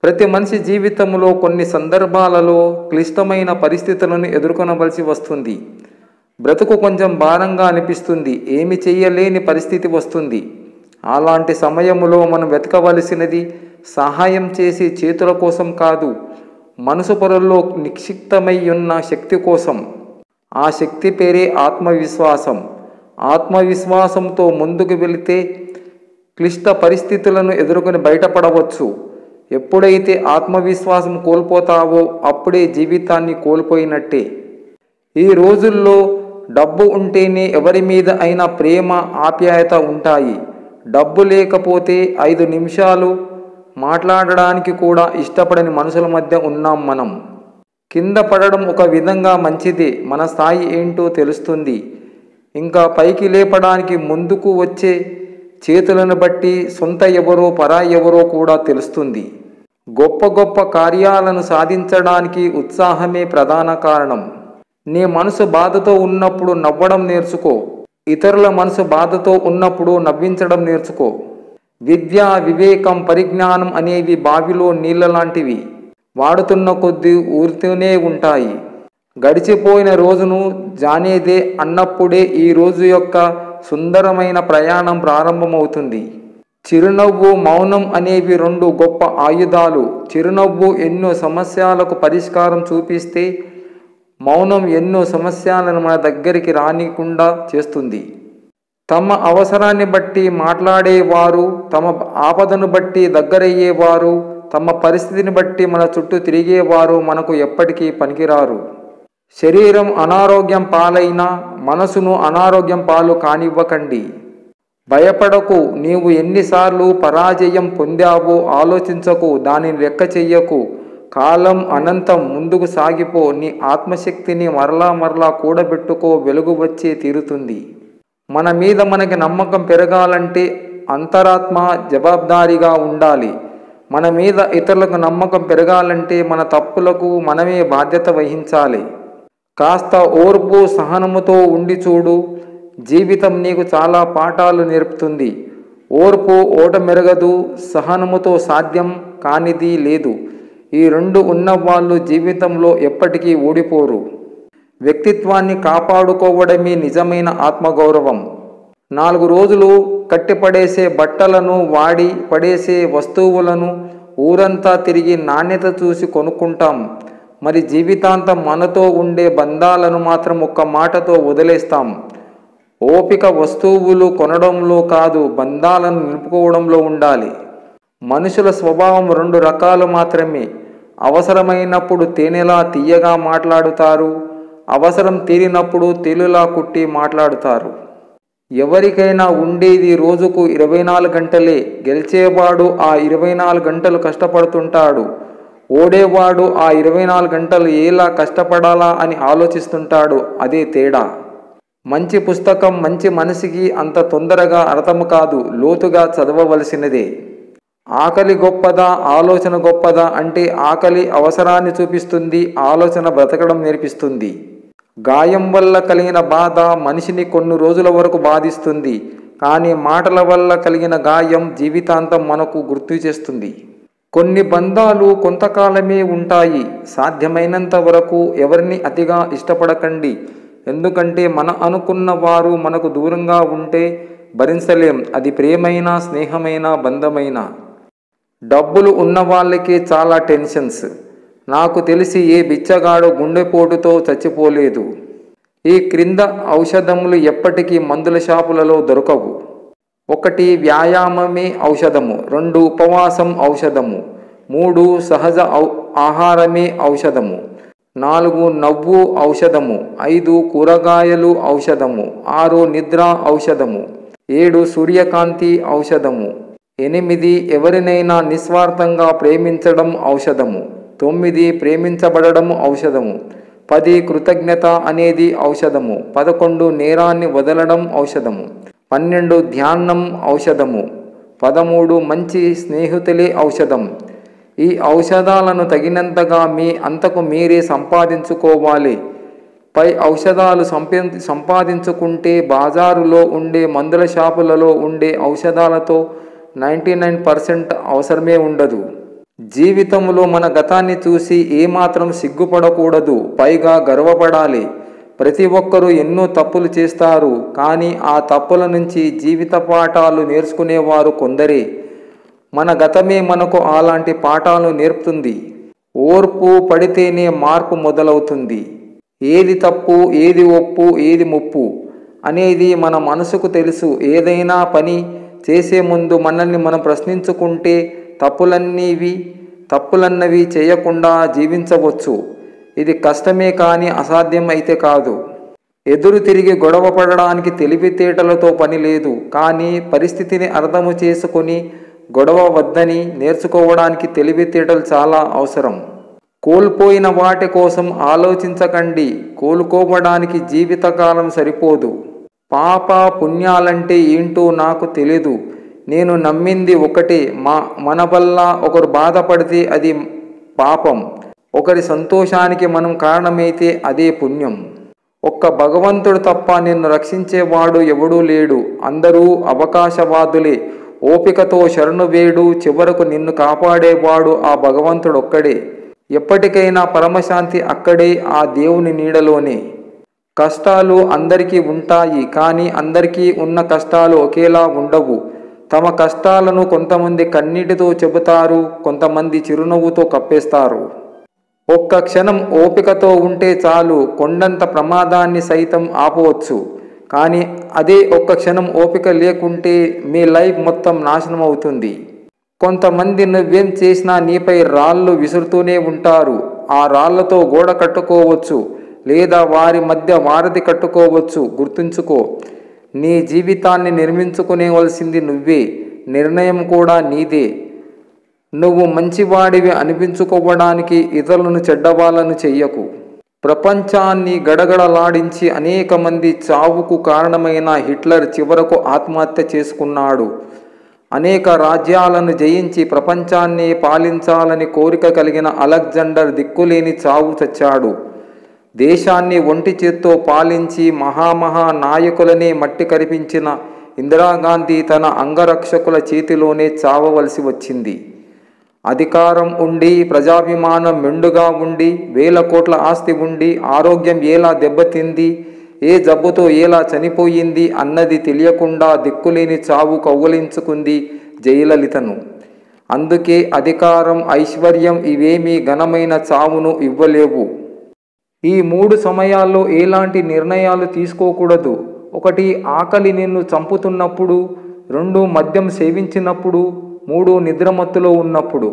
ప్రతి మనిషి జీవితంలో కొన్ని సందర్భాలలో క్లిష్టమైన పరిస్థితులను ఎదుర్కొనవలసి వస్తుంది. బ్రతుకు కొంచెం భారంగా అనిపిస్తుంది. ఏమి చెయ్యలేని పరిస్థితి వస్తుంది. అలాంటి సమయంలో మనం వెతకవలసినది సహాయం చేసే చేతుల కోసం కాదు, మనసు పొరల్లో నిక్షిప్తమై ఉన్న శక్తి కోసం. ఆ శక్తి పేరే ఆత్మవిశ్వాసం. ఆత్మవిశ్వాసంతో ముందుకు వెళితే క్లిష్ట పరిస్థితులను ఎదుర్కొని బయటపడవచ్చు. ఎప్పుడైతే ఆత్మవిశ్వాసం కోల్పోతావో అప్పుడే జీవితాన్ని కోల్పోయినట్టే. ఈ రోజుల్లో డబ్బు ఉంటేనే ఎవరి మీద అయినా ప్రేమ, ఆప్యాయత ఉంటాయి. డబ్బు లేకపోతే 5 నిమిషాలు మాట్లాడడానికి కూడా ఇష్టపడని మనుషుల మధ్య ఉన్నాం మనం. కింద పడడం ఒక విధంగా మంచిదే, మన స్థాయి ఏంటో తెలుస్తుంది. ఇంకా పైకి లేపడానికి ముందుకు వచ్చే చేతులను బట్టి సొంత ఎవరో పరాయి ఎవరో కూడా తెలుస్తుంది. గొప్ప గొప్ప కార్యాలను సాధించడానికి ఉత్సాహమే ప్రధాన కారణం. నీ మనసు బాధతో ఉన్నప్పుడు నవ్వడం నేర్చుకో. ఇతరుల మనసు బాధతో ఉన్నప్పుడు నవ్వించడం నేర్చుకో. విద్య, వివేకం, పరిజ్ఞానం అనేవి బావిలో నీళ్ళ లాంటివి. వాడుతున్న కొద్దీ ఊరుతూనే ఉంటాయి. గడిచిపోయిన రోజును జానేదే అన్నప్పుడే ఈ రోజు యొక్క సుందరమైన ప్రయాణం ప్రారంభమవుతుంది. చిరునవ్వు, మౌనం అనేవి 2 గొప్ప ఆయుధాలు. చిరునవ్వు ఎన్నో సమస్యలకు పరిష్కారం చూపిస్తే, మౌనం ఎన్నో సమస్యలను మన దగ్గరికి రానికుండా చేస్తుంది. తమ అవసరాన్ని బట్టి మాట్లాడేవారు, తమ ఆపదను బట్టి దగ్గరయ్యేవారు, తమ పరిస్థితిని బట్టి మన చుట్టూ తిరిగేవారు మనకు ఎప్పటికీ పనికిరారు. శరీరం అనారోగ్యం పాలైనా మనసును అనారోగ్యం పాలు కానివ్వకండి. భయపడకు. నీవు ఎన్నిసార్లు పరాజయం పొందావో ఆలోచించకు, దానిని లెక్క చెయ్యకు. కాలం అనంతం, ముందుకు సాగిపో. నీ ఆత్మశక్తిని మరలా కూడబెట్టుకో. వెలుగు వచ్చే తీరుతుంది. మన మీద మనకి నమ్మకం పెరగాలంటే అంతరాత్మ జవాబుదారీగా ఉండాలి. మన మీద ఇతరులకు నమ్మకం పెరగాలంటే మన తప్పులకు మనమే బాధ్యత వహించాలి. కాస్త ఓర్పు, సహనముతో ఉండి చూడు. జీవితం నీకు చాలా పాఠాలు నేర్పుతుంది. ఓర్పు ఓటమెరగదు, సహనముతో సాధ్యం కానిది లేదు. ఈ 2 ఉన్నవాళ్ళు జీవితంలో ఎప్పటికీ ఓడిపోరు. వ్యక్తిత్వాన్ని కాపాడుకోవడమే నిజమైన ఆత్మగౌరవం. 4 రోజులు కట్టిపడేసే బట్టలను, వాడి పడేసే వస్తువులను ఊరంతా తిరిగి నాణ్యత చూసి కొనుక్కుంటాం. మరి జీవితాంతం మనతో ఉండే బంధాలను మాత్రం ఒక్క మాటతో వదిలేస్తాం. ఓపిక వస్తువులు కొనడంలో కాదు, బంధాలను నిలుపుకోవడంలో ఉండాలి. మనుషుల స్వభావం 2 రకాలు మాత్రమే. అవసరమైనప్పుడు తేనెలా తీయగా మాట్లాడుతారు, అవసరం తీరినప్పుడు తేలులా కుట్టి మాట్లాడుతారు. ఎవరికైనా ఉండేది రోజుకు 24 గంటలే. గెలిచేవాడు ఆ 24 గంటలు కష్టపడుతుంటాడు. ఓడేవాడు ఆ 24 గంటలు ఎలా కష్టపడాలా అని ఆలోచిస్తుంటాడు. అదే తేడా. మంచి పుస్తకం మంచి మనిషికి అంత తొందరగా అర్థం కాదు, లోతుగా చదవవలసినదే. ఆకలి గొప్పదా, ఆలోచన గొప్పదా అంటే ఆకలి అవసరాన్ని చూపిస్తుంది, ఆలోచన బ్రతకడం నేర్పిస్తుంది. గాయం వల్ల కలిగిన బాధ మనిషిని కొన్ని రోజుల వరకు బాధిస్తుంది, కానీ మాటల వల్ల కలిగిన గాయం జీవితాంతం మనకు గుర్తు చేస్తుంది. కొన్ని బంధాలు కొంతకాలమే ఉంటాయి. సాధ్యమైనంత వరకు ఎవరిని అతిగా ఇష్టపడకండి. ఎందుకంటే మన అనుకున్న వారు మనకు దూరంగా ఉంటే భరించలేం. అది ప్రేమైనా, స్నేహమైనా, బంధమైనా. డబ్బులు ఉన్న వాళ్ళకే చాలా టెన్షన్స్. నాకు తెలిసి ఏ బిచ్చగాడు గుండెపోటుతో చచ్చిపోలేదు. ఈ క్రింద ఔషధములు ఎప్పటికీ మందుల షాపులలో దొరకవు. 1 వ్యాయామమే ఔషధము, 2 ఉపవాసం ఔషధము, 3 సహజ ఆహారమే ఔషధము, 4 నవ్వు ఔషధము, 5 కూరగాయలు ఔషధము, 6 నిద్ర ఔషధము, 7 సూర్యకాంతి ఔషధము, 8 ఎవరినైనా నిస్వార్థంగా ప్రేమించడం ఔషధము, 9 ప్రేమించబడడం ఔషధము, 10 కృతజ్ఞత అనేది ఔషధము, 11 నేరాన్ని వదలడం ఔషధము, 12 ధ్యానం ఔషధము, 13 మంచి స్నేహితులే ఔషధం. ఈ ఔషధాలను తగినంతగా మీ అంతకు మీరే సంపాదించుకోవాలి. పై ఔషధాలు సంపాదించుకుంటే బాజారులో ఉండే మందుల షాపులలో ఉండే ఔషధాలతో 99% అవసరమే ఉండదు. జీవితంలో మన గతాన్ని చూసి ఏమాత్రం సిగ్గుపడకూడదు, పైగా గర్వపడాలి. ప్రతి ఒక్కరూ ఎన్నో తప్పులు చేస్తారు, కానీ ఆ తప్పుల నుంచి జీవిత పాఠాలు నేర్చుకునేవారు కొందరే. మన గతమే మనకు అలాంటి పాఠాలు నేర్పుతుంది. ఓర్పు పడితేనే మార్పు మొదలవుతుంది. ఏది తప్పు, ఏది ఒప్పు, ఏది ముప్పు అనేది మన మనసుకు తెలుసు. ఏదైనా పని చేసే ముందు మనల్ని మనం ప్రశ్నించుకుంటే తప్పులన్నవి చేయకుండా జీవించవచ్చు. ఇది కష్టమే కానీ అసాధ్యం అయితే కాదు. ఎదురు తిరిగి గొడవ పడడానికి తెలివితేటలతో పని లేదు, కానీ పరిస్థితిని అర్థము చేసుకొని గొడవ వద్దని నేర్చుకోవడానికి తెలివితేటలు చాలా అవసరం. కోల్పోయిన వాటి కోసం ఆలోచించకండి. కోలుకోవడానికి జీవితకాలం సరిపోదు. పాప పుణ్యాలంటే ఏంటో నాకు తెలీదు. నేను నమ్మింది ఒకటే, మన వల్ల ఒకరు బాధపడితే అది పాపం, ఒకరి సంతోషానికి మనం కారణమైతే అదే పుణ్యం. ఒక్క భగవంతుడు తప్ప నిన్ను రక్షించేవాడు ఎవడూ లేడు. అందరూ అవకాశవాదులే. ఓపికతో శరణు వేడు, చివరకు నిన్ను కాపాడేవాడు ఆ భగవంతుడొక్కడే. ఎప్పటికైనా పరమశాంతి అక్కడే, ఆ దేవుని నీడలోనే. కష్టాలు అందరికీ ఉంటాయి, కానీ అందరికీ ఉన్న కష్టాలు ఒకేలా ఉండవు. తమ కష్టాలను కొంతమంది కన్నీటితో చెబుతారు, కొంతమంది చిరునవ్వుతో కప్పేస్తారు. ఒక్క క్షణం ఓపికతో ఉంటే చాలు, కొండంత ప్రమాదాన్ని సైతం ఆపవచ్చు. కానీ అదే ఒక్క క్షణం ఓపిక లేకుంటే మీ లైఫ్ మొత్తం నాశనం అవుతుంది. కొంతమంది నువ్వేం చేసినా నీపై రాళ్ళు విసురుతూనే ఉంటారు. ఆ రాళ్లతో గోడ కట్టుకోవచ్చు, లేదా వారి మధ్య వారధి కట్టుకోవచ్చు. గుర్తుంచుకో, నీ జీవితాన్ని నిర్మించుకునేవలసింది నువ్వే. నిర్ణయం కూడా నీదే. నువ్వు మంచివాడివి అనిపించుకోవడానికి ఇతరులను చెడ్డవాళ్ళను చెయ్యకు. ప్రపంచాన్ని గడగడలాడించి అనేక మంది చావుకు కారణమైన హిట్లర్ చివరకు ఆత్మహత్య చేసుకున్నాడు. అనేక రాజ్యాలను జయించి ప్రపంచాన్ని పాలించాలని కోరిక కలిగిన అలెగ్జాండర్ దిక్కులేని చావు చచ్చాడు. దేశాన్ని ఒంటి చేత్తో పాలించి మహామహా నాయకులనే మట్టి కరిపించిన ఇందిరాగాంధీ తన అంగరక్షకుల చేతిలోనే చావవలసి వచ్చింది. అధికారం ఉండి, ప్రజాభిమానం మెండుగా ఉండి, వేల కోట్ల ఆస్తి ఉండి, ఆరోగ్యం ఎలా దెబ్బతింది, ఏ జబ్బుతో ఎలా చనిపోయింది అన్నది తెలియకుండా దిక్కులేని చావు కౌగిలించుకుంది జయలలితను. అందుకే అధికారం, ఐశ్వర్యం ఇవేమీ ఘనమైన చావును ఇవ్వలేవు. ఈ 3 సమయాల్లో ఎలాంటి నిర్ణయాలు తీసుకోకూడదు. 1 ఆకలి నిన్ను చంపుతున్నప్పుడు, 2 మద్యం సేవించినప్పుడు, 3 నిద్రమత్తులో ఉన్నప్పుడు.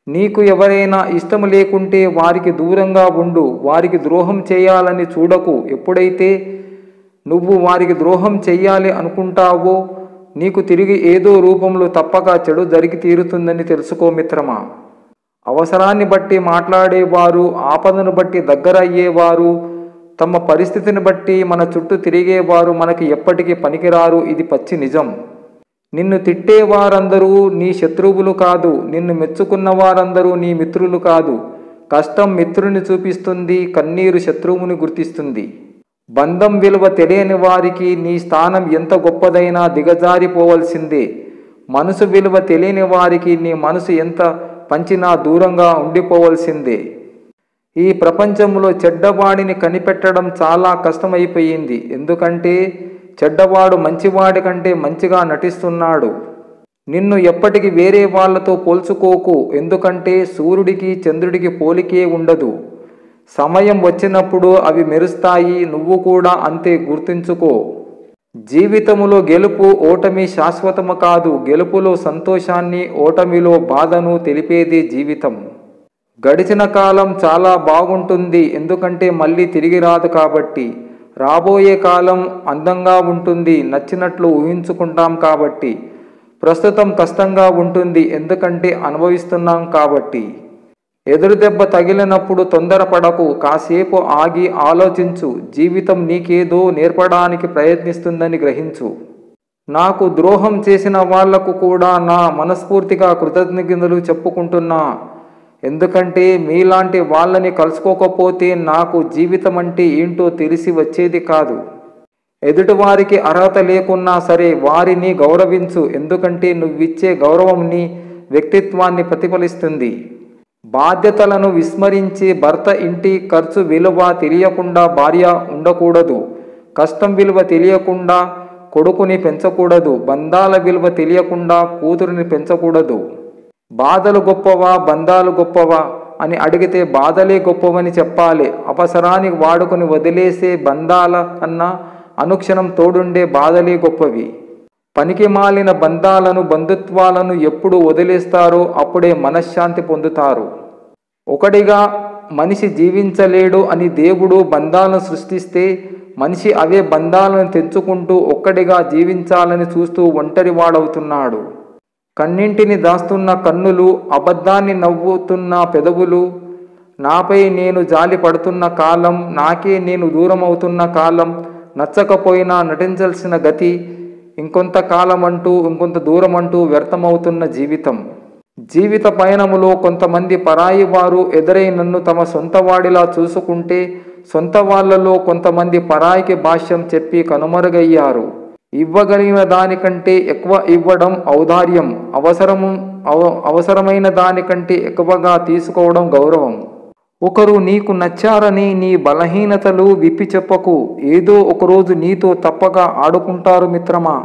నీకు ఎవరైనా ఇష్టం లేకుంటే వారికి దూరంగా ఉండు. వారికి ద్రోహం చేయాలని చూడకు. ఎప్పుడైతే నువ్వు వారికి ద్రోహం చెయ్యాలి అనుకుంటావో నీకు తిరిగి ఏదో రూపంలో తప్పక చెడు జరిగి తీరుతుందని తెలుసుకో మిత్రమా. అవసరాన్ని బట్టి మాట్లాడేవారు, ఆపదను బట్టి దగ్గర అయ్యేవారు, తమ పరిస్థితిని బట్టి మన చుట్టూ తిరిగేవారు మనకి ఎప్పటికీ పనికిరారు. ఇది పచ్చి నిజం. నిన్ను తిట్టేవారందరూ నీ శత్రువులు కాదు. నిన్ను మెచ్చుకున్న వారందరూ నీ మిత్రులు కాదు. కష్టం మిత్రుని చూపిస్తుంది, కన్నీరు శత్రువుని గుర్తిస్తుంది. బంధం విలువ తెలియని వారికి నీ స్థానం ఎంత గొప్పదైనా దిగజారిపోవలసిందే. మనసు విలువ తెలియని వారికి నీ మనసు ఎంత పంచినా దూరంగా ఉండిపోవలసిందే. ఈ ప్రపంచంలో చెడ్డవాడిని కనిపెట్టడం చాలా కష్టమైపోయింది. ఎందుకంటే చెడ్డవాడు మంచివాడి కంటే మంచిగా నటిస్తున్నాడు. నిన్ను ఎప్పటికీ వేరే వాళ్లతో పోల్చుకోకు. ఎందుకంటే సూర్యుడికి చంద్రుడికి పోలికే ఉండదు. సమయం వచ్చినప్పుడు అవి మెరుస్తాయి. నువ్వు కూడా అంతే, గుర్తుంచుకో. జీవితములో గెలుపు ఓటమి శాశ్వతము కాదు. గెలుపులో సంతోషాన్ని, ఓటమిలో బాధను తెలిపేది జీవితం. గడిచిన కాలం చాలా బాగుంటుంది, ఎందుకంటే మళ్ళీ తిరిగి రాదు కాబట్టి. రాబోయే కాలం అందంగా ఉంటుంది, నచ్చినట్లు ఊహించుకుంటాం కాబట్టి. ప్రస్తుతం కష్టంగా ఉంటుంది, ఎందుకంటే అనుభవిస్తున్నాం కాబట్టి. ఎదురు దెబ్బ తగిలినప్పుడు తొందరపడకు. కాసేపు ఆగి ఆలోచించు. జీవితం నీకేదో నేర్పడానికి ప్రయత్నిస్తుందని గ్రహించు. నాకు ద్రోహం చేసిన వాళ్లకు కూడా నా మనస్ఫూర్తిగా కృతజ్ఞతలు చెప్పుకుంటున్నా. ఎందుకంటే మీలాంటి వాళ్ళని కలుసుకోకపోతే నాకు జీవితం అంటే ఏంటో తెలిసి వచ్చేది కాదు. ఎదుటివారికి అర్హత లేకున్నా సరే వారిని గౌరవించు. ఎందుకంటే నువ్విచ్చే గౌరవంని వ్యక్తిత్వాన్ని ప్రతిఫలిస్తుంది. బాధ్యతలను విస్మరించి భర్త ఇంటి ఖర్చు విలువ తెలియకుండా భార్య ఉండకూడదు. కష్టం విలువ తెలియకుండా కొడుకుని పెంచకూడదు. బంధాల విలువ తెలియకుండా కూతురిని పెంచకూడదు. బాధలు గొప్పవా బంధాలు గొప్పవా అని అడిగితే బాధలే గొప్పవని చెప్పాలి. అవసరానికి వాడుకొని వదిలేసే బంధాల కన్నా అనుక్షణం తోడుండే బాధలే గొప్పవి. పనికి మాలిన బంధాలను బంధుత్వాలను ఎప్పుడు వదిలేస్తారో అప్పుడే మనశ్శాంతి పొందుతారు. ఒకటిగా మనిషి జీవించలేడు అని దేవుడు బంధాలను సృష్టిస్తే మనిషి అవే బంధాలను తెంచుకుంటూ ఒక్కడిగా జీవించాలని చూస్తూ ఒంటరివాడవుతున్నాడు. కన్నింటిని దాస్తున్న కన్నులు, అబద్ధాన్ని నవ్వుతున్న పెదవులు, నాపై నేను జాలి పడుతున్న కాలం, నాకే నేను దూరం అవుతున్న కాలం, నచ్చకపోయినా నటించాల్సిన గతి, ఇంకొంతకాలం అంటూ ఇంకొంత దూరం అంటూ వ్యర్థమవుతున్న జీవితం. జీవిత పయనములో కొంతమంది పరాయి వారు ఎదురై నన్ను తమ సొంతవాడిలా చూసుకుంటే సొంత వాళ్లలో కొంతమంది పరాయికి భాష్యం చెప్పి కనుమరుగయ్యారు. ఇవ్వగలిగిన దానికంటే ఎక్కువ ఇవ్వడం ఔదార్యం, అవసరమైన దానికంటే ఎక్కువగా తీసుకోవడం గౌరవం. ఒకరు నీకు నచ్చారని నీ బలహీనతలు విప్పి చెప్పకు. ఏదో ఒకరోజు నీతో తప్పక ఆడుకుంటారు మిత్రమా.